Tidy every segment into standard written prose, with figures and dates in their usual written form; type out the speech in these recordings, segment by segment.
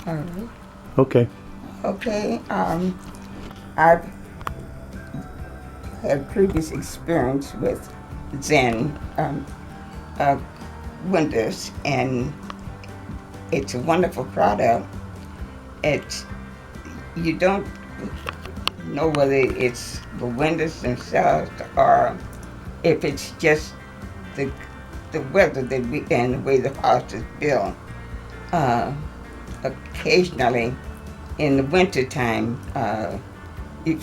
All right. Okay. Okay. I've had previous experience with Zen uh, Windows, and it's a wonderful product. It's you don't know whether it's the windows themselves or if it's just the the weather that we and the way the house is built. Uh, Occasionally, in the wintertime, you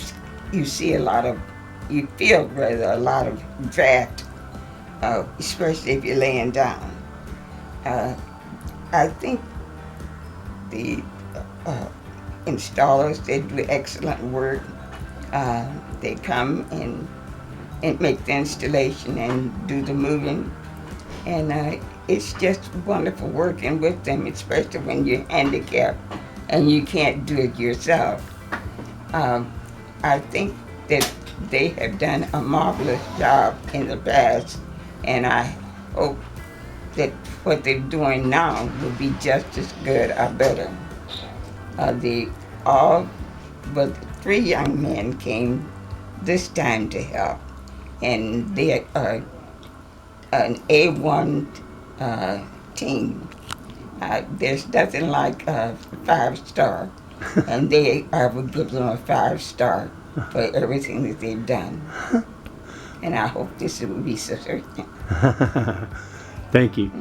you see a lot of you feel rather a lot of draft, especially if you're laying down. Uh, I think the uh, installers they do excellent work. They come and make the installation and do the moving, and it's just wonderful working with them, especially when you're handicapped and you can't do it yourself. Um, I think that they have done a marvelous job in the past, and I hope that what they're doing now will be just as good or better. The all but three young men came this time to help, and they are an A1 uh, team. There's nothing like a 5 star, and I would give them a 5 star for everything that they've done. And I hope this will be sufficient. Thank you.